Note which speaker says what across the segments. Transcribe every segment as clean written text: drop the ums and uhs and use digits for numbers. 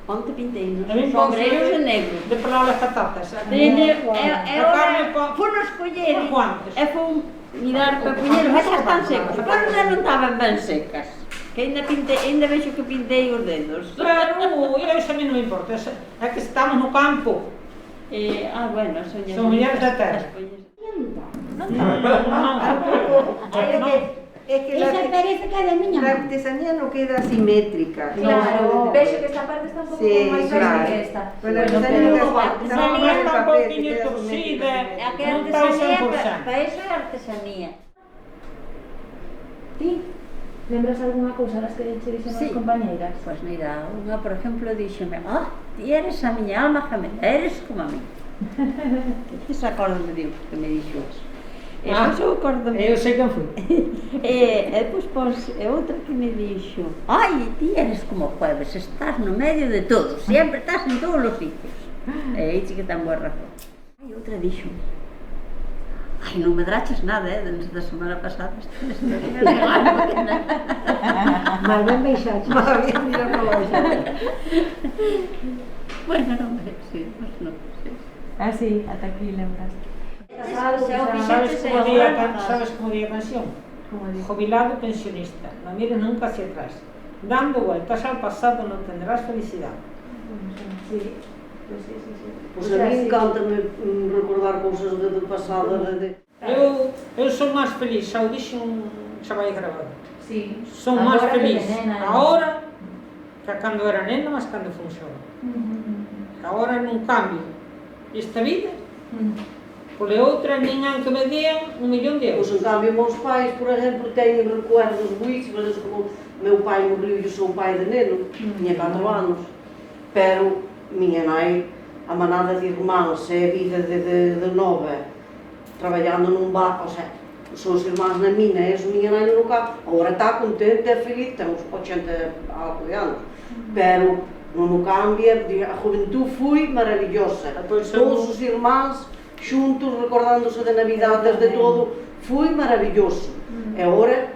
Speaker 1: Onte pinteinos,
Speaker 2: A min
Speaker 1: sombreiros
Speaker 2: ponse
Speaker 1: de negro.
Speaker 2: de pelar as patatas.
Speaker 1: Foron escoller e fon mirar para poñelos, xa están secos, pero xa non estaban ben secas. Que ainda vexo que pintei os dedos.
Speaker 2: Claro, iso a mí non me importa, é que estamos no campo.
Speaker 1: Bueno,
Speaker 2: son mulleres da terra.
Speaker 3: É que
Speaker 4: Esa parece que é da miña
Speaker 3: a
Speaker 4: mãe.
Speaker 3: artesanía non queda simétrica.
Speaker 5: Claro, vexo que esta parte está un pouco máis fresca que esta.
Speaker 3: Pero a artesanía non
Speaker 2: Está un pouquinho torcida,
Speaker 1: A que
Speaker 2: non está o
Speaker 1: artesanía,
Speaker 2: 100%.
Speaker 1: para iso é artesanía.
Speaker 5: Ti lembras algunha cousa das que che dixen as compañeiras?
Speaker 1: Pois mira, unha, por exemplo, díxome, ti eres a miña alma gemela, eres como a mí. Que se acordan de Dios que me dixo eso. Pois eu acordo.
Speaker 2: Eu sei quen fui.
Speaker 1: Pois, outra que me dixo, ti eres como o jueves, estás no medio de todo, sempre estás en todos os sitios. E que ten boa razón. Outra dixo, non me draches nada, desde a semana pasada.
Speaker 4: Mal ben baixaxe.
Speaker 3: Mira para loxa.
Speaker 1: Bueno, non me sí, mas non sei.
Speaker 5: Sí, ata aquí lembras.
Speaker 2: Sabes como di a canción? Jubilado pensionista, no mires nunca hacia atrás. Dando vueltas al pasado no tendrás felicidade.
Speaker 5: Sí.
Speaker 6: Pois a mí encanta-me recordar cousas do pasado.
Speaker 2: Eu son máis feliz, xa o dixen, xa vai gravado.
Speaker 5: Sí.
Speaker 2: Son máis feliz agora que cando era nena, mas cando fun xova. Agora non cambio esta vida pole outra, nin que me dean 1.000.000 de euros.
Speaker 6: Pois en cambio, meus pais, por exemplo, teñen recuerdos buísimos, como meu pai morreu e eu son pai de neno, tiña 4 anos, pero miña nai, a manada de irmáns e a vida de nova, traballando nun bar, os seus irmáns na mina e a miña nai no campo, agora está contente e feliz, ten uns 80 algo de anos, pero non cambia, a juventude foi maravillosa, todos os irmáns xuntos, recordándose de Navidades, de todo, foi maravilloso. E agora,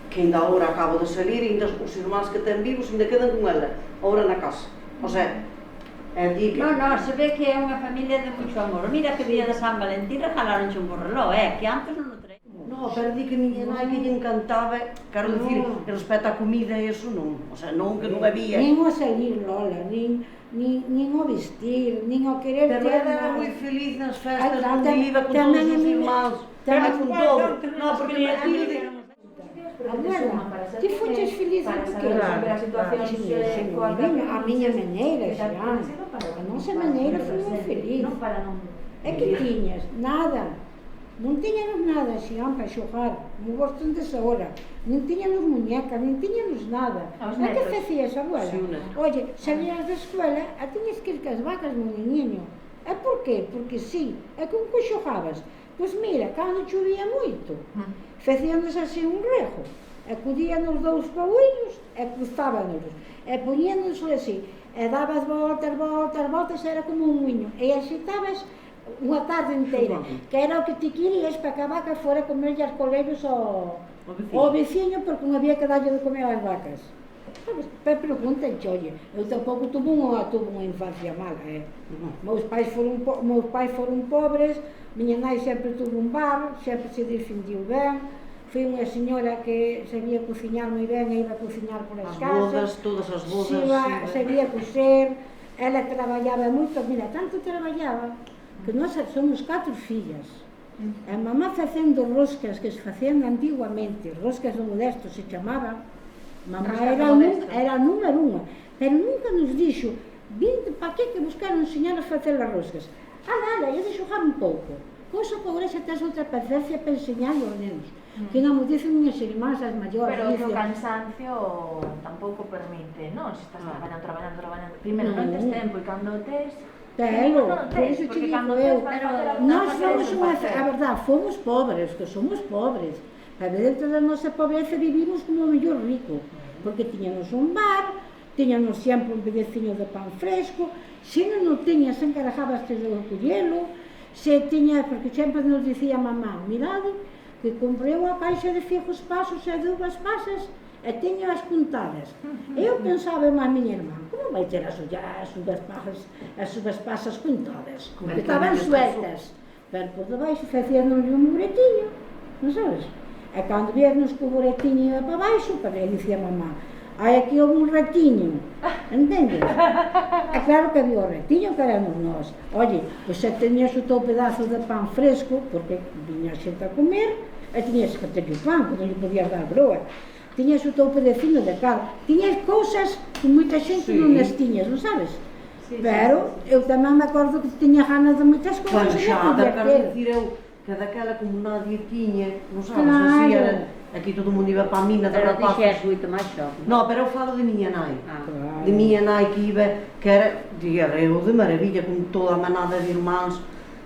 Speaker 6: que ainda agora acabo de salir, ainda os irmáns que ten vivos ainda quedan con ela, agora na casa.
Speaker 1: Non, se ve que é unha familia de mucho amor. Mira que día de San Valentín regalaronche un borreló, que antes non o traía.
Speaker 6: Non, pero di que miña nai que lle encantaba, quero dicir, respecto a comida e iso non, non que non había.
Speaker 4: Nin o salir, Lola, nin o vestir, nin o querer ter.
Speaker 6: Pero ela era moi feliz nas festas, onde iba con todos os irmáns, con todo. Non, porque Matilde...
Speaker 4: Abuela, ti fuches feliz porque a miña maneira xa, a nosa maneira foi moi feliz. É que tiñas nada, non tiñanos nada xe para xogar, non gostan desa hora, non tiñanos muñecas, non tiñanos nada. É que facías, abuela? Oye, salías da escola e tiñas que ir cas vacas, mon niño. É por qué? Porque sí, é con que xogabas. Pois mira, cando chovía moito, facíanos así un rejo, acudían os dous paúiños e cruzábanos, e poñéndonos así, e dabas voltas, era como un muiño, e axitabas unha tarde inteira, que era o que ti querías para que a vaca fora comerlle as coleiros ao veciño, porque non había que darlle de comer ás vacas. Pero pregúntenche, oye, eu tampouco tuve unha infancia mala, Meus pais foron pobres, miña nai sempre tuvo un bar, sempre se defendiu ben, foi unha señora que sabía cociñar moi ben e iba a cociñar por as casas,
Speaker 6: todas as bodas,
Speaker 4: sabía coser, ela traballaba moito, mira, tanto traballaba que nós somos 4 fillas. A mamá facendo roscas que se facían antiguamente, roscas do Modesto se chamaban, mamá era a número 1, pero nunca nos dixo, vinte para que buscar enseñar a facer as roscas. Nada, eu de xogar un pouco. Cousa que agora xa tens outra paciencia para enseñar aos nenos, que non me dicen minhas irmás as maiores.
Speaker 5: Pero o cansancio tampouco permite, non? Se estás traballando, primeiro non tes tempo e cando tes...
Speaker 4: Pero, por iso te digo eu, nós fomos a verdade, fomos pobres, que somos pobres, pero dentro da nosa pobreza vivimos como o mellor rico, porque tiñamos un bar, tiñamos sempre un pedeciño de pan fresco, se non tiñas encarajabas de collelo, se tiñas, porque sempre nos dicía mamá, mirade, que comprei unha caixa de figos pasos e de uvas pasas e teño as contadas. Eu pensaba en a miña irmá, como vai ter as uvas pasas contadas? Porque estaban sueltas, pero por debaixo facíanos un buretiño, non sabes? E cando viernos co buretiño iba para baixo, para ele dicía mamá, hai aquí un retiño, entendes? É claro que había o retiño que éramos nós. Oye, pois xa tenías o teu pedazo de pan fresco, porque viña a xente a comer, e tiñas que ter o pan, porque non lle podías dar broa. Tiñas o teu pedacinho de cal. Tiñas cousas que moita xente non as tiñas, non sabes? Pero eu tamén me acordo que tiña ganas de moitas cousas.
Speaker 6: Bueno, xa, quero dicir eu, que daquela como nadie tiña, non sabes, así era, aquí todo mundo iba para a mina de
Speaker 1: Pero ti xa
Speaker 6: rapazos.
Speaker 1: és moito máis xoco.
Speaker 6: No, pero eu falo de miña nai.
Speaker 1: Ah.
Speaker 6: De miña nai que iba, que era, eu de maravilla, con toda a manada de irmáns,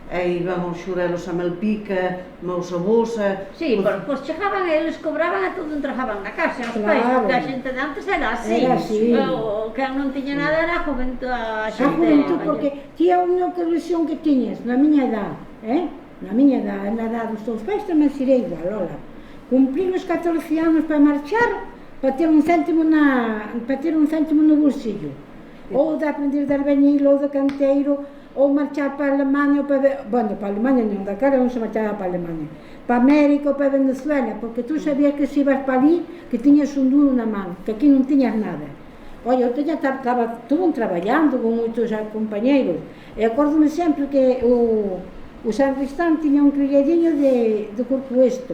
Speaker 6: e iban os xurelos a Melpica, meus avós,
Speaker 1: Sí, pois chegaban e eles cobraban e todo entregaban na casa, os
Speaker 4: Claro.
Speaker 1: pais, porque a xente de antes era así.
Speaker 4: Era así.
Speaker 1: O que non tiña nada era a juventud, a
Speaker 4: A
Speaker 1: xente.
Speaker 4: juventud, porque ti a única ilusión que tiñas na miña edad, na miña edad, na edad dos teus pais tamén será igual, ola. Cumprir os 14 anos para marchar, para ter un céntimo no bolsillo. Ou de aprender de albañil, ou de canteiro, ou marchar para a Alemanha, ou para a Alemanha non, daquela non se marchaba para a Alemanha, para América ou para Venezuela, porque tú sabías que se ibas para ali, que tiñas un duro na mão, que aquí non tiñas nada. Olha, eu estuve traballando con moitos compañeiros, e acórdome sempre que o San Cristán tiña un criadinho de Corcoesto,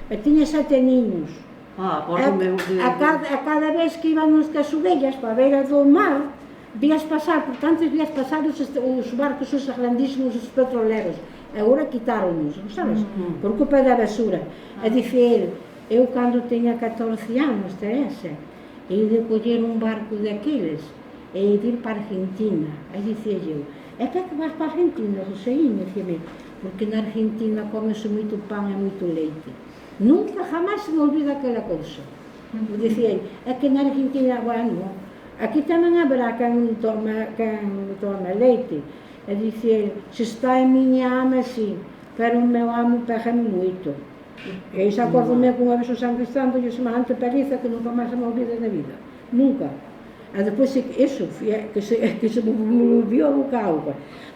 Speaker 4: e tiña 7 niños.
Speaker 6: acórdome
Speaker 4: A cada vez que íbamos cas ovellas para a beira do mar, vías pasar, porque antes vías pasar os barcos os grandísimos, os petroleros, e agora quitáronos, non sabes? Por culpa da basura. É dicir, eu cando teña 14 anos, Teresa, e de coller un barco daqueles, e de ir para Argentina, e dicía eu, é que vas para Argentina, Rosaína, dicíame, porque na Argentina come-se moito pan e moito leite. Nunca, jamás se me olvida aquela cousa. Dicía, é que na Argentina, bueno, aquí tamén haberá quen toma leite. É dicir, se está en miña ama, sí, pero o meu amo pega-me moito. E iso acórdome que unha vez o San Cristán dou semejante paliza que nunca máis se me olvida na vida. Nunca. E depois, iso, que se me volvió a boca a auga.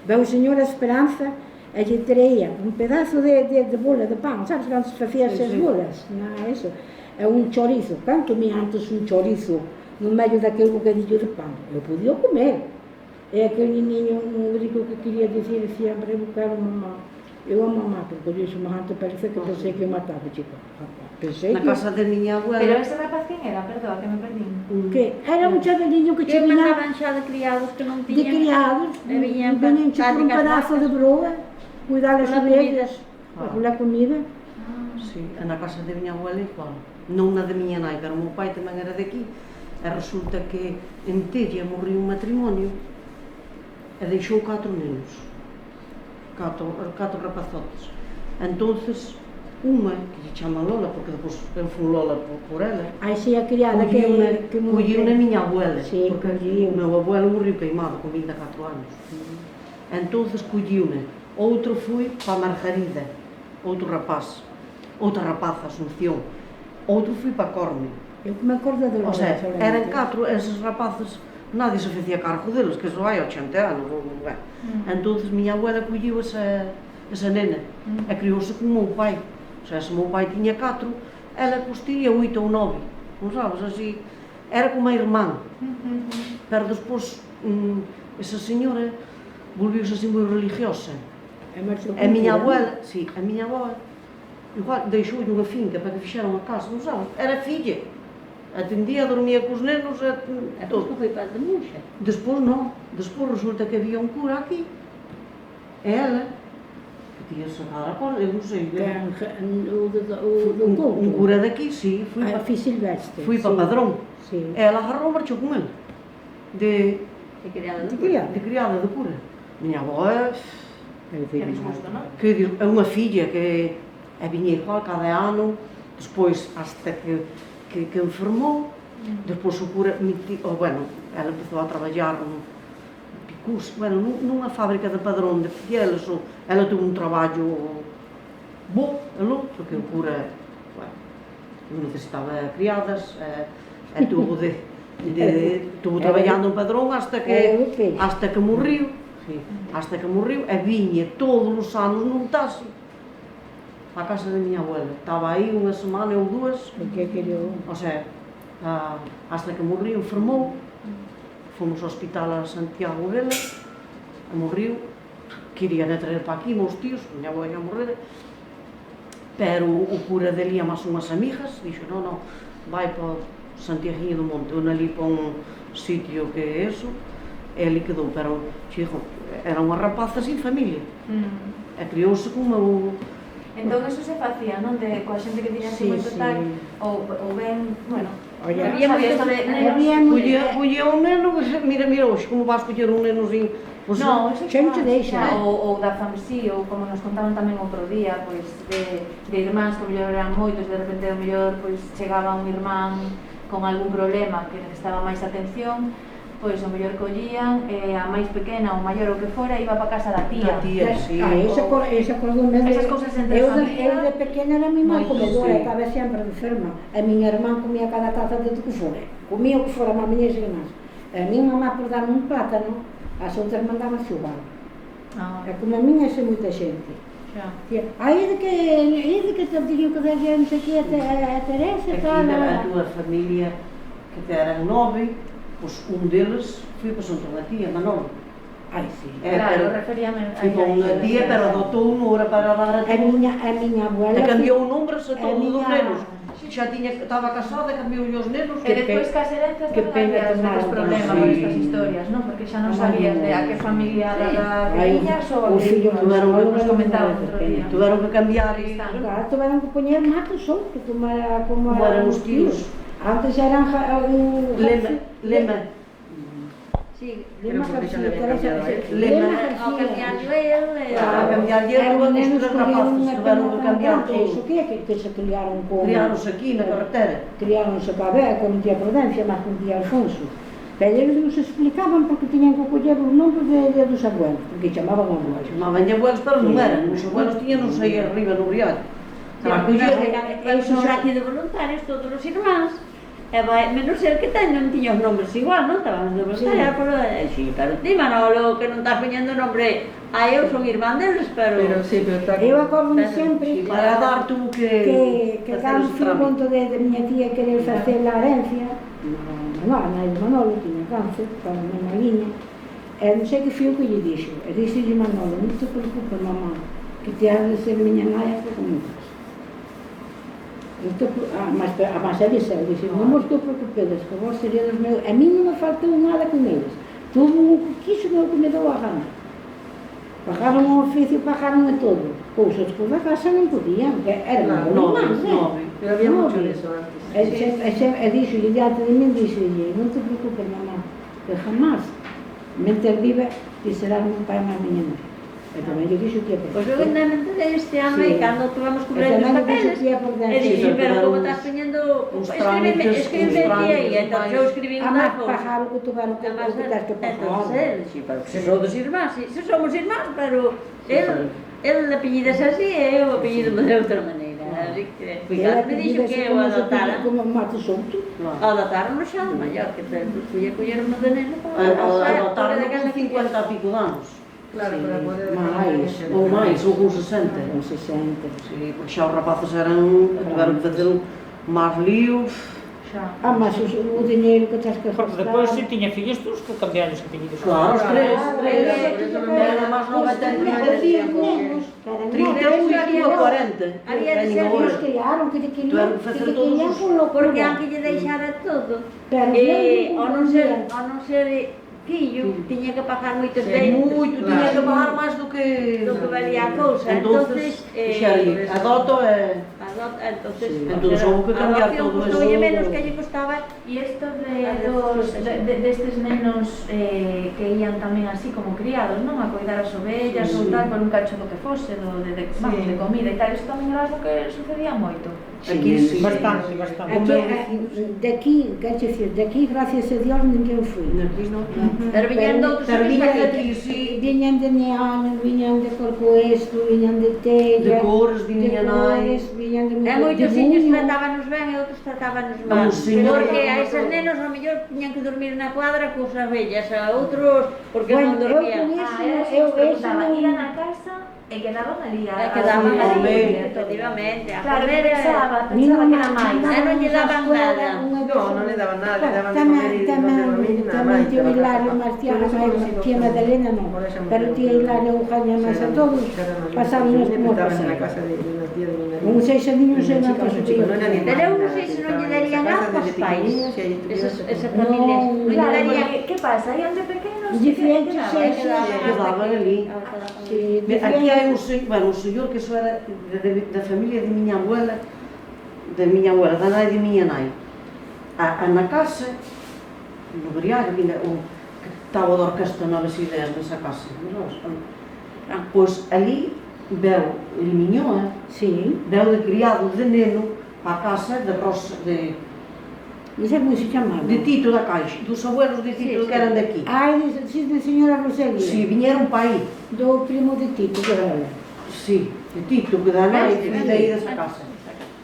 Speaker 4: Veu o Señor a Esperanza e lle traía un pedazo de bola de pan, sabes, cando se facía esas bolas? Eso. É un chorizo. Canto me antes un chorizo no medio daquele bocadillo de pan. Eu podía comer. E aquele niño, un único que queria dizer, dicía, para eu quero mamá. Eu a mamá, porque eu disse semejante paliza que pensei que eu matava, chica. Pensei
Speaker 6: na
Speaker 4: que...
Speaker 6: casa de miña abuela.
Speaker 5: Pero ese rapaz quen era? Perdoa, que me perdí.
Speaker 4: Que era un chaveliño que
Speaker 1: Que
Speaker 4: che viña
Speaker 1: mandaban xa de criados que non
Speaker 4: de
Speaker 1: tiñan.
Speaker 4: criados,
Speaker 1: E viñan
Speaker 4: viñan che por un pedazo de broa, cuidar as
Speaker 1: Pola
Speaker 4: ovellas,
Speaker 6: comida.
Speaker 4: pola comida.
Speaker 6: Sí, na casa de miña abuela igual. Non na de miña nai, pero o meu pai tamén era de aquí. E resulta que en Tella morriu un matrimonio e deixou 4 nenos. 4 rapazotes. Entonces, unha, que lle chama Lola, porque depois eu fui Lola por ela,
Speaker 4: Aí si a criada que
Speaker 6: colliu na miña abuela,
Speaker 4: Sí,
Speaker 6: porque
Speaker 4: colliu.
Speaker 6: o meu abuelo morriu queimado con 24 anos. Entonces colliu-me. Outro foi para Margarida, outro rapaz, outra rapaza, Asunción. Outro foi para Corme.
Speaker 4: Eu que me acordo de
Speaker 6: O sea, eran 4, eses rapaces, nadie se facía cargo deles, que eso hai 80 anos. Entonces miña abuela colliu esa nena e criouse con o meu pai. O sea, se o meu pai tiña 4, ela pois tiña 8 ou 9, non sabes, así, era como a irmán. Pero despois, esa señora volviuse así moi religiosa. A miña abuela, sí, a miña abuela, igual, deixou unha finca para que fixeran a casa, non sabes, era filla. Atendía, dormía cos nenos e
Speaker 1: Todo
Speaker 6: todo.
Speaker 1: foi para de Muxa.
Speaker 6: Despois non, despois resulta que había un cura aquí, e ela, que tiña cerrada a porta, eu non sei, un cura daqui, sí, fui
Speaker 4: A
Speaker 6: para
Speaker 4: Fi Silvestre.
Speaker 6: Padrón,
Speaker 4: Sí.
Speaker 6: e ela agarrou e marchou con ele, de
Speaker 1: Que criada
Speaker 4: De
Speaker 1: de
Speaker 4: criada.
Speaker 6: criada, de cura. Miña avó é,
Speaker 5: Que disgusto, non?
Speaker 6: que é unha filla que viña igual cada ano, despois hasta que enfermou, despois o cura, bueno, ela empezou a traballar no Picús, bueno, nunha fábrica de padrón de pieles, ela tuvo un traballo vou, porque o cura, bueno, necesitaba criadas, estuvo traballando en Padrón hasta que morriu, e viña todos os anos nun taxi á casa da miña abuela. Estaba aí unha semana ou dúas, o sea, hasta que morriu, enfermou, fomos ao hospital a Santiago dela, morriu, querían traer para aquí, meus tíos, miña abuela ia morrer, pero o cura dele ia máis unhas amigas, dixo, non, vai para Santiaguinho do Monte, ou ali para un sitio que é eso, e ali quedou, pero, xijo, era unha rapaza sin familia, e criouse como o...
Speaker 5: Entón, eso se facía, non? Coa xente que tiña así moito tal, ou ben, bueno,
Speaker 1: había moito de...
Speaker 6: Collía un neno, mira, hoxe, como vas coller un nenozinho?
Speaker 5: No, eso
Speaker 4: xa non te deixa.
Speaker 5: Ou da famsí, ou como nos contaban tamén outro día, pois, de irmáns que o mellor eran moitos, de repente o mellor chegaba un irmán con algún problema que necesitaba máis atención, pois o mellor collían, a máis pequena ou maior o que fora, iba para casa da tía.
Speaker 6: Sí.
Speaker 4: Esa acordome
Speaker 5: Esas cousas entre familia.
Speaker 4: Eu de pequena era a miña comedora, estaba sempre enferma. A miña irmán comía cada taza de que fora. Comía o que fora, má miñas irmás. A miña mamá por darme un plátano, as outras mandaban xogar. E como a miña xe moita xente. Aí de que te digo que vexe non sei que a Teresa e tal.
Speaker 6: A túa familia, que te eran 9, pois un deles foi para Santa María, Manolo.
Speaker 4: Ai, sí.
Speaker 5: Claro, referíame a...
Speaker 6: Foi para unha tía, pero adotou un hora para dar a
Speaker 4: A miña abuela...
Speaker 6: E cambiou o nombre a todos os nenos. Xa estaba casada, cambiou os nenos.
Speaker 5: E despois cas herencias
Speaker 4: que
Speaker 5: tamén
Speaker 4: pena
Speaker 5: había
Speaker 4: tomar
Speaker 5: moitos problemas con estas historias, non? Porque xa non sabías de a que familia da viñas ou a que nos comentaban outro día.
Speaker 6: Tuveron que cambiar e...
Speaker 4: Tuveron que poñer matos outros, como
Speaker 6: eran os tíos.
Speaker 4: Antes eran...
Speaker 6: Lema.
Speaker 1: Sí,
Speaker 4: Lema García, Teresa.
Speaker 1: Lema, ao cambiarlo el...
Speaker 6: A cambiarlle
Speaker 4: Eran
Speaker 6: os
Speaker 4: nenos
Speaker 6: tres
Speaker 4: que
Speaker 6: rapaces, tuveron que cambiar
Speaker 4: todo. Iso
Speaker 6: todo.
Speaker 4: que se criaron con...
Speaker 6: Criáronse aquí na carretera.
Speaker 4: Criáronse para ver, con tía Prudencia, máis con tía Alfonso. Pero eles nos explicaban porque tiñan que coller os nombres dos abuelos, porque chamaban abuelos.
Speaker 6: Chamaban de abuelos, pero non eran. Os abuelos tiñanos aí arriba no riacho.
Speaker 1: Iso xa aquí de voluntarios, todos os irmáns. Menos el que non tiña os nombres igual, non? Estaban de voluntaria, pero ti, Manolo, que non estás poñendo nombre, eu son irmán deles, pero...
Speaker 4: Eu acordome sempre
Speaker 6: Para dar tú que
Speaker 4: cando fui ao conto de miña tía querer facer a herencia, a nai de Manolo tiña cáncer, para a miña liña, e non sei que fui o que lle dixo, e dixo Manolo, non te preocupes, mamá, que te has de ser miña nai hasta como estás. Mas ela disse, non vos preocupedes, que vos seríades meus, a mí non me faltou nada con eles, tuvo o que quiso o que me deu a gana. Pagaron o oficio, pagaron de todo, cousas que da casa non podían, que eran irmáns,
Speaker 3: Pero había mucho de eso antes.
Speaker 4: E dixo, diante de min, dixo, non te preocupes, mamá, que jamás, mentre vive, ti serás un pai máis miña nai. E tamén lle dixo que
Speaker 1: Pois eu ainda me enterei este ano e cando tuvemos que cubrir os papeles e dixo, pero como estás poñendo escríbeme ti aí, entón eu escribí un
Speaker 4: Amar
Speaker 1: trapo
Speaker 4: pagar o que tuveron que tens que pagar.
Speaker 1: Se somos irmáns, se somos irmáns, pero el apellidas así e eu apellido de outra maneira, así que me dixo que eu adoptara
Speaker 4: como matos outro.
Speaker 1: Adotaron xa de maior, que fui a coller un de neno
Speaker 6: Adotaron con 50 e pico de anos.
Speaker 3: Claro, para poder...
Speaker 6: Ou máis, ou con 60.
Speaker 4: Con 60.
Speaker 6: Sí, porque xa os rapaces tiveron que facer máis líos.
Speaker 4: Mas o diñeiro que tens que gastar...
Speaker 2: Porque depois, se tiña fillos, tens que cambiar os apellidos.
Speaker 6: Claro, os tres. Era máis nova ten 35, 38 e 40.
Speaker 1: Había de ser
Speaker 4: Eles criaron, que te querían con locura.
Speaker 1: porque anque lle deixara todo.
Speaker 4: Pero
Speaker 1: Ao non ser fillo, tiña que pagar moitos
Speaker 6: Moito,
Speaker 1: dentes.
Speaker 6: tiña que pagar máis do que
Speaker 1: valía a cousa.
Speaker 6: Entonces, adoto e... Entonces houve que cambiar todo eso.
Speaker 1: Custoulle menos que lle costaba.
Speaker 5: E isto destes nenos que ían tamén así como criados, non? A coidar as ovellas ou tal, por un cacho do que fose, de comida e tal, isto tamén era algo que sucedía moito.
Speaker 6: Aquí sí.
Speaker 2: Bastante, bastante.
Speaker 4: Daqui, quer decir, daqui, gracias a Dios, ninguén foi.
Speaker 6: Aquí non.
Speaker 1: Pero viñan de outros
Speaker 6: Pero
Speaker 1: sitios
Speaker 6: viñan
Speaker 1: para
Speaker 6: de
Speaker 1: que-
Speaker 6: aquí, sí.
Speaker 4: Viñan de Neano, viñan de Corcoesto, viñan de Tella,
Speaker 6: De Cores, de miña nai.
Speaker 4: viñan de
Speaker 1: E moitos sitios
Speaker 4: Buño.
Speaker 1: tratábanos ben e outros tratábanos mal.
Speaker 6: Vamos, señor.
Speaker 1: Porque a eses nenos, ao mellor, tiñan que dormir na cuadra cos abellas, a outros, porque
Speaker 4: Bueno,
Speaker 1: non dormían.
Speaker 4: eu
Speaker 5: Ah, era así,
Speaker 4: Eu
Speaker 5: os preguntaba,
Speaker 4: non-
Speaker 5: iban a casa e quedaban ali a
Speaker 1: Quedaban
Speaker 6: sí,
Speaker 1: ali,
Speaker 6: home.
Speaker 1: efectivamente, a
Speaker 5: Claro,
Speaker 1: comer,
Speaker 5: pensaba que era máis.
Speaker 1: E non lle daban nada.
Speaker 3: No, non le daban nada, le daban de comer e non de dormir, nada
Speaker 4: Tamén
Speaker 3: máis.
Speaker 4: tío Hilario Marcial, tía Madalena non, pero tía Hilario Eugenia máis a todos, pasábamos como
Speaker 3: Estaban en la
Speaker 4: pasábamos.
Speaker 3: casa de una tía de mi marido.
Speaker 4: Un seis niños
Speaker 3: Una
Speaker 4: en
Speaker 3: chica,
Speaker 4: la casa
Speaker 3: un chico, no
Speaker 4: de
Speaker 3: era ni
Speaker 1: Pero eu non
Speaker 3: nada,
Speaker 1: sei se non lle
Speaker 3: estaban en
Speaker 1: darían
Speaker 3: esa casa
Speaker 1: algo aos
Speaker 3: desde
Speaker 1: pais.
Speaker 3: pequeniños e aí estuvieron
Speaker 1: Esas
Speaker 3: hasta-
Speaker 1: familias
Speaker 4: No,
Speaker 1: non lle
Speaker 5: Claro,
Speaker 1: darían.
Speaker 5: porque, que pasa? Ian de pequenos
Speaker 4: Diferentes
Speaker 5: quedaban.
Speaker 4: sexos.
Speaker 6: Quedaban ali.
Speaker 4: Sí,
Speaker 6: Aquí hai un señor que eso era da familia de miña abuela, da nai de miña nai. Na casa, no Briago, que estaba da orquesta Novas Ideas nesa casa. Pois ali veu Limiñoa,
Speaker 4: Sí,
Speaker 6: veu de criado de neno para a casa de Rosa, de
Speaker 4: como se chamaba?
Speaker 6: Tito da Caixa, dos abuelos de Tito
Speaker 1: Sí,
Speaker 6: que eran daqui.
Speaker 4: Ai, de señora Rosalía.
Speaker 6: Si, viñeron para aí.
Speaker 4: Do primo de Tito, que era ela.
Speaker 6: Si, de Tito, que da nai,
Speaker 1: Sí,
Speaker 6: que
Speaker 1: sí,
Speaker 6: daí
Speaker 1: sí.
Speaker 6: desa casa.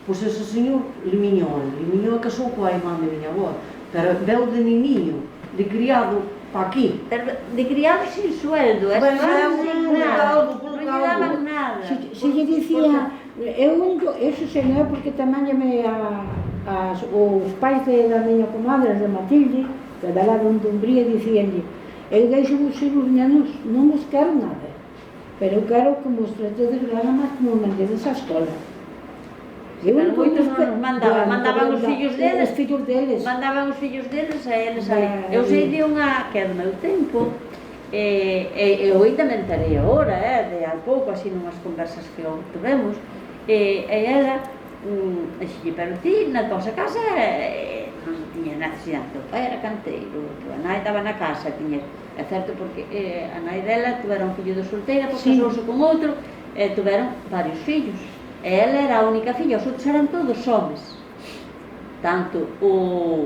Speaker 6: Pois ese señor Limiñoa casou coa irmã de miña avó, pero veu de niño, de criado para aquí.
Speaker 1: Pero de criados sin sueldo,
Speaker 6: Bueno,
Speaker 1: sin nada,
Speaker 6: polo
Speaker 1: non lle
Speaker 6: caldo.
Speaker 1: daban nada.
Speaker 4: Se lle dicía, eso sei non é porque tamén os pais da miña comadre, de Matilde, que da lá onde Umbría, dicíanlle, eu deixo vos ser os nenos, non vos quero nada, pero eu quero que vos tratedes nada máis como mandedes á escola.
Speaker 1: Pero moitos non nos mandaban, mandaban os fillos deles.
Speaker 4: Os fillos deles.
Speaker 1: Mandaban os fillos deles a eles ali.
Speaker 4: Vale.
Speaker 1: Eu sei de unha que é do meu tempo, eu ainda me enterei agora, de há pouco, así nunhas conversas que tivemos, e ela, pero ti na vosa casa non tiña necesidade, o pai era canteiro, a nai estaba na casa, tiña, é certo porque a nai dela tuvera un fillo de solteira, porque
Speaker 4: Sí.
Speaker 1: casouse con outro, e tuveron varios fillos. E ela era a única filla, os outros eran todos homes. Tanto o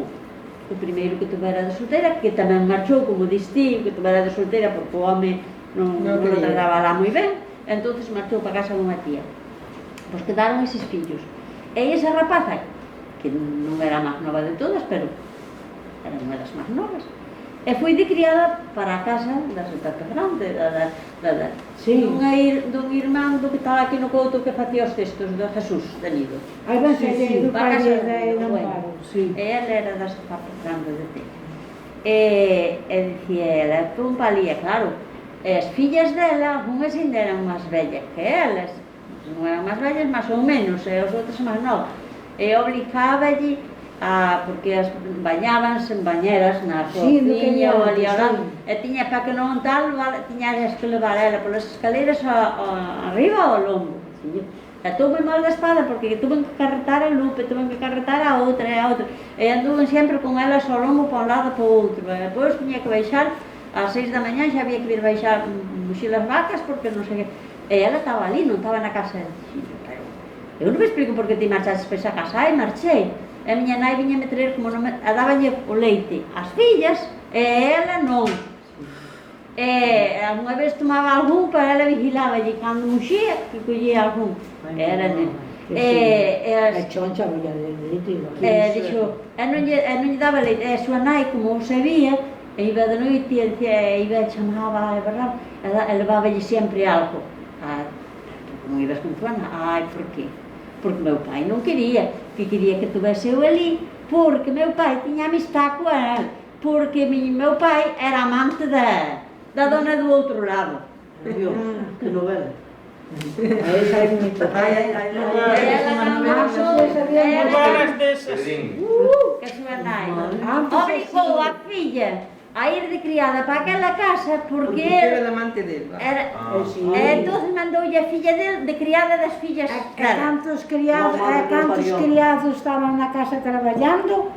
Speaker 1: primeiro que tuvera de solteira, que tamén marchou, como distí, que tuvera de solteira, porque o home non o trataba lá moi ben, entonces marchou para casa dunha tía. Pois quedaron eses fillos. E esa rapaza, que non era a máis nova de todas, pero era unha das máis novas, e foi de criada para a casa da Santa Grande,
Speaker 4: Sí.
Speaker 1: dun irmán do que estaba aquí no Couto que facía os textos de Jesús de Nido.
Speaker 4: Ai, ben, do
Speaker 1: para
Speaker 4: pai
Speaker 1: casa
Speaker 4: de
Speaker 1: do
Speaker 4: Amparo.
Speaker 6: Sí.
Speaker 1: E ela era das papas grandes de Tella. E dicía ela, pum palía, claro, e as fillas dela, unhas ainda eran máis vellas que elas, non eran máis vellas, máis ou menos, e os outros máis novos. E obligáballe porque as bañábanse en bañeras na
Speaker 4: Sí, no que
Speaker 1: cociña ou
Speaker 4: lle
Speaker 1: ali ao lado,
Speaker 4: sí.
Speaker 1: e tiña para que non tal, tiña que levar ela polas escaleras arriba ao lombo. E tuve mal da espada porque tuve que carretar a Lupe, tuve que carretar a outra e a outra. E anduven sempre con elas ao lombo para un lado e para o outro. E depois tiña que baixar ás 6 da mañá, xa había que vir baixar muxir as vacas porque non sei que. E ela estaba ali, non estaba na casa. Eu non me explico por que ti marchaste para esa casa. Ai, marchei. E a miña nai viña me traer como non me... a daballe o leite ás fillas e ela non. E alguna vez tomaba algún para ela vigiláballe cando muxía que collía algún. Era nen.
Speaker 4: A choncha, mira, de leite.
Speaker 1: Dixo, non lle daba leite, e a súa nai, como o sabía, e iba de noite e dicía, iba e chamaba, é verdad, e leváballe sempre algo. Non ibas con tua nai, ai, por qué? Porque meu pai non quería, que quería que tuvese eu ali, porque meu pai tiña amistad con el, porque meu pai era amante da dona do outro lado.
Speaker 6: Dios, que novela.
Speaker 3: Esa é bonita.
Speaker 2: Novelas desas.
Speaker 1: Que a súa nai obrigou a filla a ir de criada para aquela casa porque
Speaker 3: era
Speaker 1: ele
Speaker 3: el amante dele.
Speaker 1: era...
Speaker 4: Sí.
Speaker 1: E entón mandoulle a filla dele de criada das fillas dela.
Speaker 4: Cantos criados estaban na casa traballando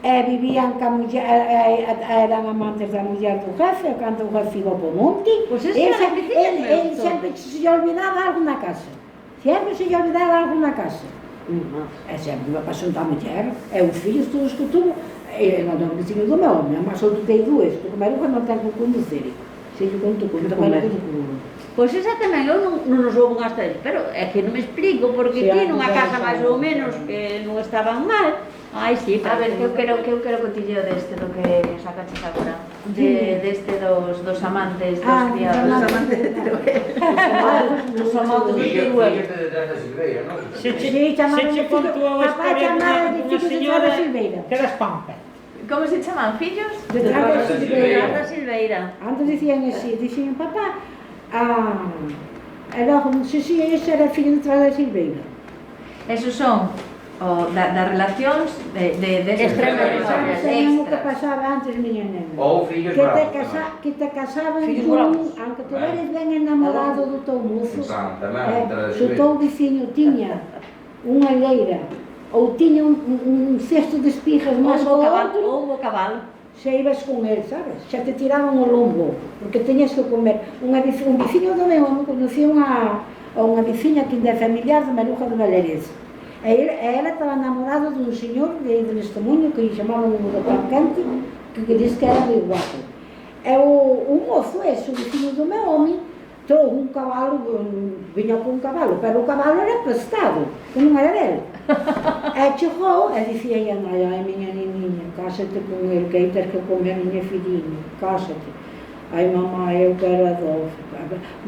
Speaker 4: e vivían ca muller, eran amantes da muller do jefe, cando o jefe iba po monte,
Speaker 1: Pois eso era difícil,
Speaker 4: ele sempre se lle olvidaba algo na casa. Sempre se lle olvidaba algo na casa. É sempre uma paixão da mulher, é os filhos todos que tuvo, e non é o vecino do meu home, mas só tem duas, tu comer que non ten que conducir. Se eu conto con tamén non con.
Speaker 1: Pois esa tamén, eu non nos houve hasta eles, pero é que non me explico, porque ti nunha casa máis ou menos que non estaban mal. Ai, sí,
Speaker 5: A ver, que eu quero cotilleo deste, do que sacaches agora. Deste dos amantes, dos criados.
Speaker 1: Os amantes de Teruel.
Speaker 5: Dos amantes de Teruel.
Speaker 2: Se che contou a historia dunha señora que era espampa.
Speaker 5: Como se chaman? Fillos?
Speaker 4: Detrás da Silveira.
Speaker 1: Da Silveira.
Speaker 4: Antes dicían así, dicían papá, e logo, si, ese era filho detrás da Silveira.
Speaker 5: Esos son das relacións de
Speaker 1: Extremas.
Speaker 4: Sabían o que pasaba antes, miña nena.
Speaker 3: Ou fillos
Speaker 4: Que
Speaker 3: bravos.
Speaker 4: te casaban
Speaker 1: Fillos
Speaker 4: tú,
Speaker 1: bravos.
Speaker 4: aunque tu eres ben enamorado do teu mozo,
Speaker 3: Tamén,
Speaker 4: se o teu veciño tiña unha leira ou tiña un cesto de espigas máis
Speaker 1: Houve
Speaker 4: outro,
Speaker 1: o cabalo.
Speaker 4: se ibas con él, sabes? Xa te tiraban o lombo, porque teñas que comer. Un veciño do meu home conocía unha veciña que ainda é familiar de Maruja de Valerez. E ela estaba enamorado dun señor de Nestemuño que lle chamaban o do Pancante, que diz que era moi guapo. E o mozo ese, o veciño do meu home, trouxe un cabalo, viña con un cabalo, pero o cabalo era prestado, que non era dele. E chegou e dicía a nai, ai miña niña, cásate con ele, que aí tens que comer a miña filhinha, cásate. Ai mamá, eu quero a Adolfo.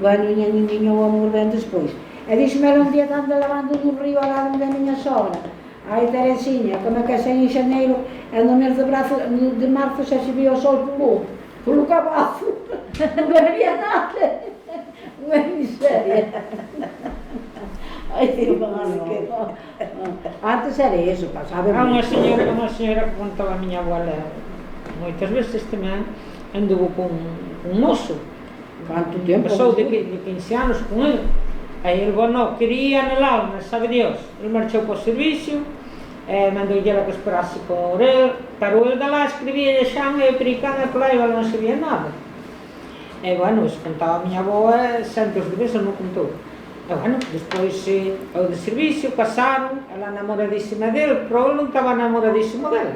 Speaker 4: Bueno, miña niña, o amor ven despois. E dixo-me un día dando lavando no río ao lado da miña sogra. Ai Teresinha, que me casei en xaneiro, e no mes de marzo xa se vio o sol polo cabazo. Non había nada. Unha miseria. Ai, que antes era eso, pasaba.
Speaker 2: Há unha señora que contaba a miña abuela moitas veces tamén anduvo con un mozo.
Speaker 4: Canto tempo?
Speaker 2: Pasou de 15 anos con ele. Aí el bueno, quería no alma, sabe Dios. El marchou para o servicio, mandoulle ela que esperase por ele, pero ele de lá escribía xa e pericana e por aí ela non sabía nada. E bueno, se contaba a miña avoa, sempre os deberes non contou. E bueno, despois ao de servicio, casaron, ela namoradísima dele, pero ele non estaba namoradísimo dela.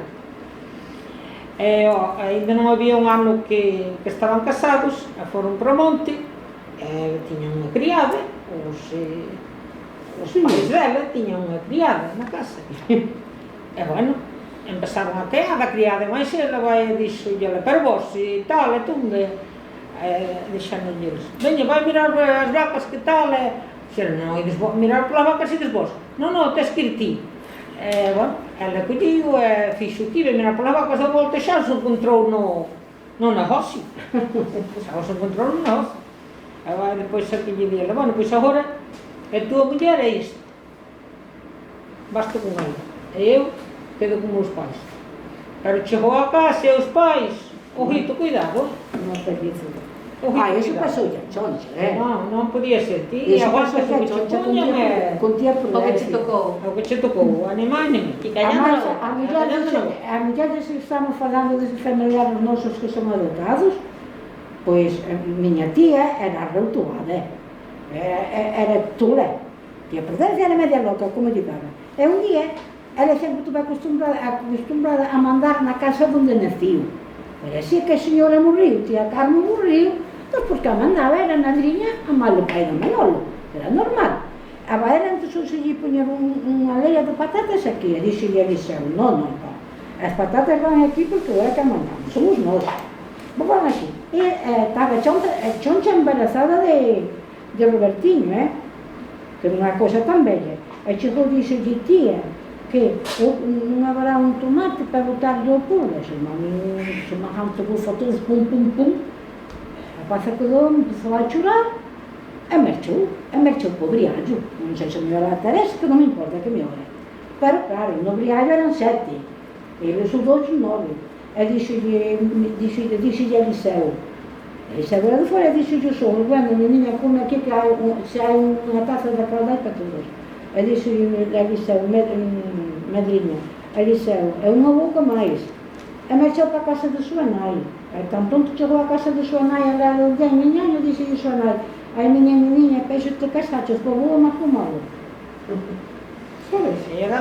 Speaker 2: E ainda non había un ano que estaban casados, e foron para o monte, tiñan unha criada, os pais dela tiñan unha criada na casa. E bueno, empezaron a quear da criada, mas ela vai e dixo-lle, pero vos, e tal, e tunde, deixando-lles, veña, vai mirar as vacas que tal, dixeron, non, ides mirar polas vacas e ides vos, non, tes que ir ti. Bueno, ela colliu e fixo que iba mirar polas vacas da volta e xa os encontrou no negocio. Xa os encontrou no negocio. E depois xa que lle dile, bueno, pois agora a tua muller é isto. Basta con ela. E eu quedo con meus pais. Pero chegou a casa e os pais, ojito, cuidado.
Speaker 4: Non perdizo.
Speaker 2: Ojito,
Speaker 4: Eso pasou ya, choncha,
Speaker 2: Non podía ser ti.
Speaker 4: Eso pasou ya, choncha, con tía
Speaker 5: O que che tocou.
Speaker 2: O que che tocou, animal nem.
Speaker 4: A muller que estamos falando deses familiares nosos que son adotados, pois miña tía era reutubada, era tula, que a perderse era media loca, como dicaba. E un día, ela sempre estuve acostumbrada a mandar na casa onde naciu. Pero así que a señora morriu, tía Carmen morriu, pois que a mandaba era na madriña a malo pai do Manolo, era normal. A baera empezou a lle poñer unha leia de patatas aquí, e dixo-lle a Eliseu, non, as patatas van aquí porque é que a mandamos, somos nós. Van aquí. E estaba choncha embarazada de Robertiño, que era unha cosa tan bella. E chegou e dixo-lle, tía, que non haberá un tomate para botar do pulo. Se manjan te bufa todos, pum, pum, pum. A paza quedou, empezou a chorar, e marchou para o Briallo. Non sei se me era a Teresa, que non me importa que me ore. Pero claro, no Briallo eran 7, eles os dois 9. E dixo-lle a Eliseu. Eliseu era de fora, dixo-lle o sogro, bueno, menina, come aquí que se hai unha taza de caldai para todos. E dixo-lle a Eliseu, madriña, Eliseu, é unha boca máis. E marchou para a casa de súa nai. E tan pronto chegou a casa de súa nai, ela alguén, miñaño, dixo-lle a súa nai, ai, miña, peixo te casaches, por boa má como malo. Sabes? Ela,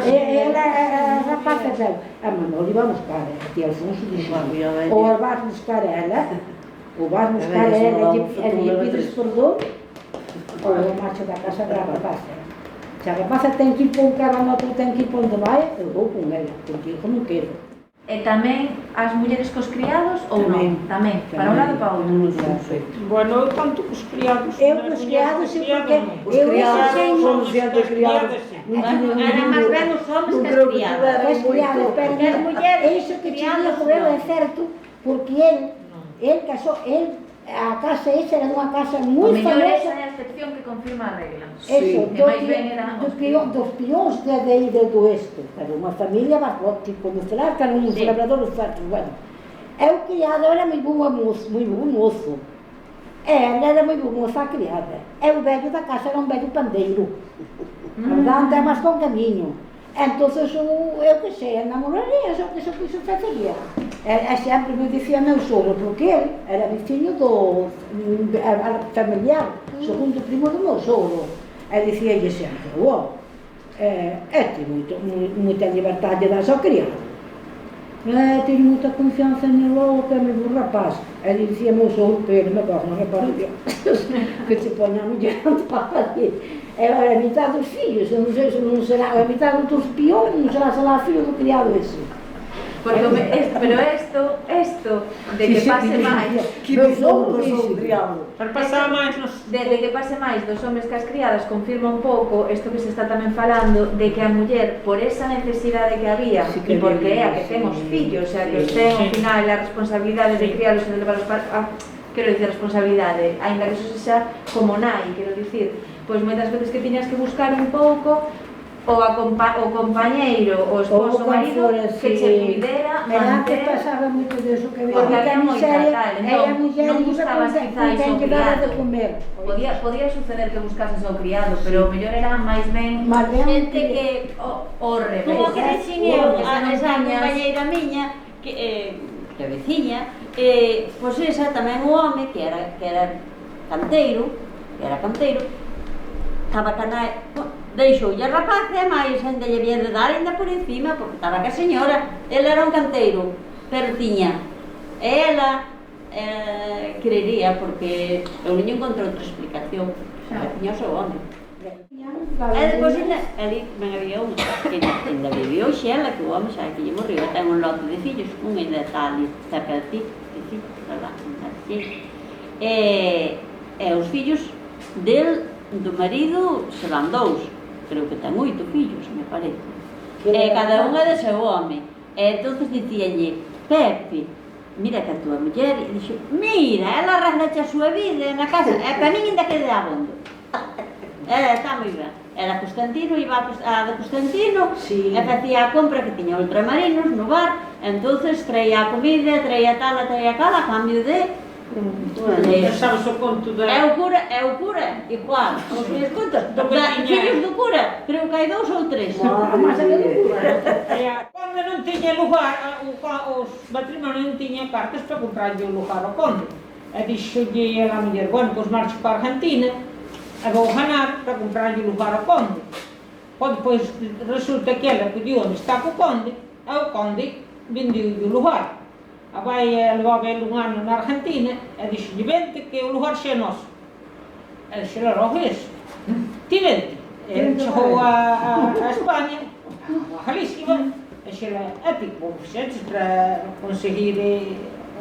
Speaker 4: a rapaza deu, a Manoli vai buscar, a tia Alfonso dixo, ou a vas buscar ela, ou vas buscar ela e lhe pides perdón, ou a marcha da casa da rapaza. Se a rapaza ten que ir para un carro, outro ten que ir para onde vai, eu vou con ela, porque eu non quero.
Speaker 5: E tamén as mulleres cos criados ou non? Tamén, para un lado e para o outro.
Speaker 2: Bueno, eu tanto cos criados.
Speaker 4: Eu cos criados, sí, porque
Speaker 6: Os criados son sempre criados.
Speaker 1: Era máis ben os homens que as criadas.
Speaker 4: As criadas, pero
Speaker 1: as mulleres,
Speaker 4: iso que te
Speaker 1: criados,
Speaker 4: digo eu
Speaker 1: non.
Speaker 4: é certo, porque el casou, a casa esa era unha casa
Speaker 5: O
Speaker 4: moi
Speaker 5: mellor esa
Speaker 4: famosa.
Speaker 5: é a excepción que confirma a regla.
Speaker 4: Eso,
Speaker 5: Que máis ben era os
Speaker 4: dos pións de aí do oeste, pero unha familia barrote, como será que era un celebrador dos fatos, bueno. E o criado era moi bon mozo, ela era moi bon moza a criada, e o vello da casa era un vello pandeiro, verdad, anda máis con camiño. Entonces, eu que sei, enamoraría, só que iso facería. E sempre me dicía meu sogro, porque ele era veciño do familiar, segundo primo do meu sogro. E dicíalle sempre, ti moita liberdade das ao criado. Teño moita confianza en el que é meu rapaz. E dicía meu sogro, pero me corre, non reparo Dios, que se poña a muller andar ali. Era a mitad dos fillos, non sei se non será a mitad dos pión, non será filho do criado ese.
Speaker 5: Porque, pero esto de que pase máis,
Speaker 6: Que son criados.
Speaker 2: Para pasar máis nos...
Speaker 5: de que pase máis dos homens que as criadas confirma un pouco isto que se está tamén falando de que a muller, por esa necesidade que había,
Speaker 4: Sí,
Speaker 5: e porque é a que ten os
Speaker 4: sí.
Speaker 5: fillos, o sea, que os ten ao final a responsabilidade de crialos e de levarlos para... quero dicir, responsabilidade, aínda que eso sexa como nai, quero dicir, pois moitas veces que tiñas que buscar un pouco o compañeiro, o esposo, o marido, que che pudera
Speaker 4: manter...
Speaker 5: manter...
Speaker 4: pasaba moito deso, que
Speaker 5: Porque
Speaker 4: veía
Speaker 5: había
Speaker 4: a
Speaker 5: moita
Speaker 4: miseria,
Speaker 5: tal,
Speaker 4: e a
Speaker 5: entón,
Speaker 4: muller
Speaker 5: non
Speaker 4: iba
Speaker 5: buscabas
Speaker 4: con
Speaker 5: quizáis
Speaker 4: quen
Speaker 5: o
Speaker 4: que daba de
Speaker 5: criado.
Speaker 4: comer.
Speaker 5: Podía suceder que buscases ao criado, pero o mellor era máis ben
Speaker 4: Máis ben
Speaker 1: Xente
Speaker 4: que-
Speaker 1: que,
Speaker 5: o revés.
Speaker 1: como que dixen eu,
Speaker 5: Porque se non
Speaker 1: esa
Speaker 5: tiñas-
Speaker 1: compañeira miña, que veciña, pois esa tamén o home, que era canteiro, estaba canai, deixoulle a rapaz e máis ainda lle había de dar ainda por encima, porque estaba ca señora, ele era un canteiro, pero tiña, ela creería, porque eu non encontrei outra explicación, tiña o seu home. E depois ali ben había unha que ainda viviu xela, que o home xa que lle morreu, ten un lote de fillos, un ainda está ali cerca de ti, e os fillos do marido serán 2, creo que ten 8 fillos, me parece. E cada unha de seu home. E entonces dicíanlle, Pepe, mira que a tua muller, e dixo, mira, ela arreglache a súa vida na casa, e para min ainda quede abondo. Está moi ben. Era Constantino, iba a de Constantino,
Speaker 6: Sí.
Speaker 1: e facía a compra que tiña ultramarinos no bar, entonces traía a comida, traía tal, traía cal, a cambio de...
Speaker 2: Non sabes o conto da...
Speaker 1: É o cura, igual, os meus contos, fillos do cura, creo que hai 2 ou 3.
Speaker 2: Conde non tiña lugar, os matrimonios non tiña cartas para comprarlle o lugar ao conde. E dixolle a muller, bueno, pois marcho para Argentina, e vou ganar para comprarlle o lugar ao conde. Pois resulta que ela pediu onde está co conde, e o conde vendeu o lugar. A vai levaba ele un ano na Argentina, e dixolle, vente que o lugar xa é noso. E dixolle, logo iso, ti vente. E chegou a España, a Galicia, e dixolle, ti, xentes para conseguir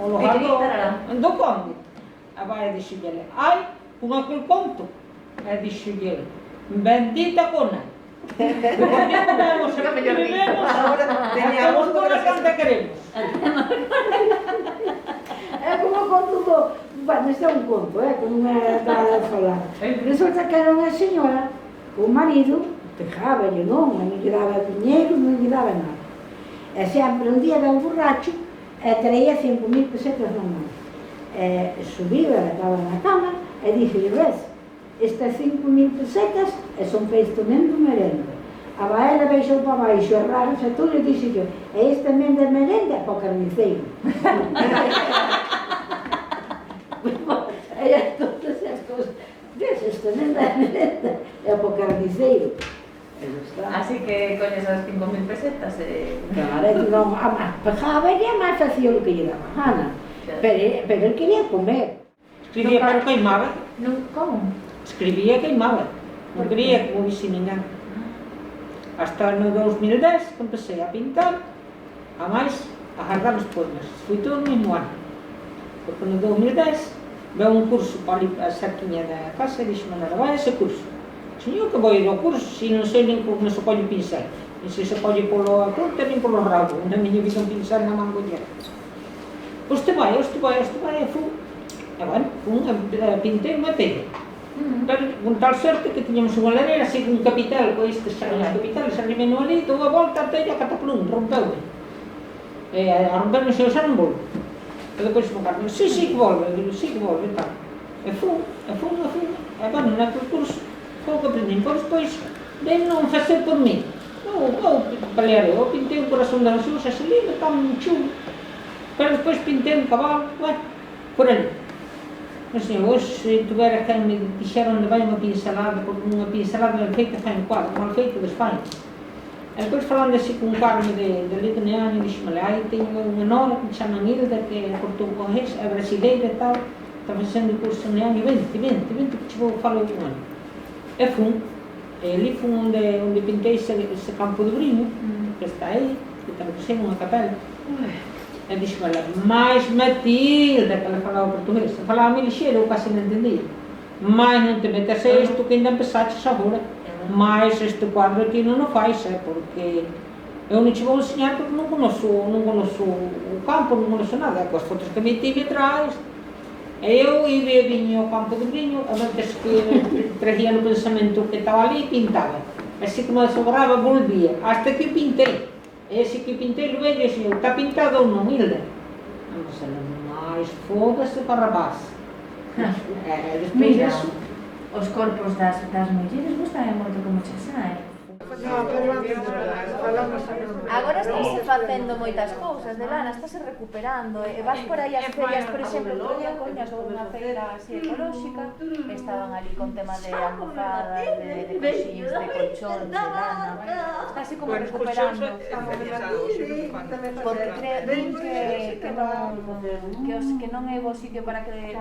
Speaker 2: o lugar do conde. A vai dixolle, ai, con aquel conto. E dixolle, bendita cona. Vivemos, teníamos cona canta queremos.
Speaker 4: É como o conto do... Bueno, este é un conto, que non é nada de falar. Resulta que era unha señora, o marido, dejaba-lhe non lle daba dinheiro, non lle daba nada. E sempre un día era un borracho, e traía 5.000 pesetas na mão. Subiu, ela estaba na cama, e dixo-lhe, ves, estas 5.000 pesetas son para isto mesmo merenda. A baela baixou para baixo, é raro, e tu lhe dixo eu, e este mesmo de merenda para o carniceiro. E todas as cousas, ves, este mesmo de merenda é para o carniceiro.
Speaker 5: Así que con esas 5.000 pesetas...
Speaker 4: Claro, non, pegaba e máis facía o que lle daba gana. Pero él quería comer.
Speaker 2: Escribía pero queimaba.
Speaker 5: Como?
Speaker 2: Escribía e queimaba. Non quería que mo vise ninguén. Hasta no 2010 que empecé a pintar, a máis a guardar os poemas. Fui todo no mesmo ano. Porque no 2010 veu un curso para ali a cerquiña da casa e dixo, Manara, vai a ese curso. Señor, que vou ir ao curso se non sei nem como se colle o pincel. Non sei se colle polo punta nem polo rabo. Na miña vida un pincel na mangolla. Te vai, e fui. E bueno, pintei unha tela. Pero con tal sorte que tiñamos unha lareira así con un capitel, pois estes xa os capiteles, arrimeno ali, dou a volta a tela, cataplum, rompeu-me. E a romperme xa non volve. E depois me cargo, sí que volve, e tal. E fui. E bueno, naquele curso, foi o que aprendi. Pois, de non facer por mí. Vou pelear eu pintei o corazón das Jesús, ese libro, está moi chulo. Pero depois pintei un cabalo, bueno, por ali. Assim, hoxe, se tuvera quen me dixera onde vai unha pincelada, porque unha pincelada ben feita fai un quadro, mal feito de España. E depois falando así con Carme de Liga Neana, dixo-me, aí teño unha nora que chaman Hilda, que é portugués, é brasileira e tal, está facendo o curso en Neana, e vente, que che vou falar un ano. E fun, e ali fun onde pintei ese campo de brillo, que está aí, que tamén sei unha capela. E dixo-me, mais Matilda, que ela falaba portugués, falaba mi lixeiro, eu casi non entendía. Mais non te metas a isto que ainda empezaches agora. Mas este cuadro aquí non o fais, porque eu non che vou enseñar porque non conozo o campo, non conozo nada, coas fotos que me tive atrás. E eu viño ao campo de viño, a veces que traía no pensamento que estaba ali e pintaba. Así como sobraba, volvía, hasta que pintei. E ese que pintei lo veio e dixo, está pintado ou non, Hilda? Mas foda-se para rapaz.
Speaker 5: Mira, os corpos das mulleres gustan moito como che sae. Agora estáse facendo moitas cousas de lana, estáse recuperando e vas por aí ás ferias, por exemplo, outro día coñas con unha feira así ecolóxica, estaban ali con tema de almofadas, de coxíns, de colchóns, de lana, estáse como recuperando, porque creen que non é bo sitio para que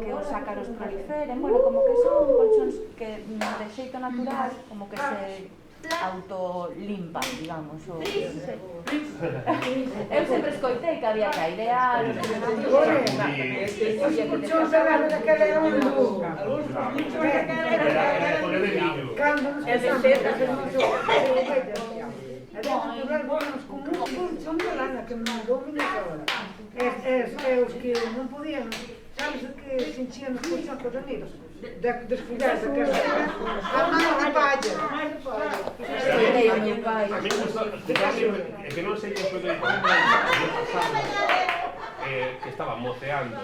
Speaker 5: os ácaros proliferen, bueno, como que son colchóns que de xeito natural, como que se autolimpan, digamos. Eu sempre escoitei que había que airear.
Speaker 3: Os colchóns agarran daquela era un lujo. Cando nos casamos, con un colchón de lana que me mandou miña sogra. E os que non podían, sabes que se enchían os colchóns cos amigos? Desfollar da carreira a máis de palla.
Speaker 5: Escoitei o meu pai.
Speaker 7: A mí é que non sei que foi de que estaba moceando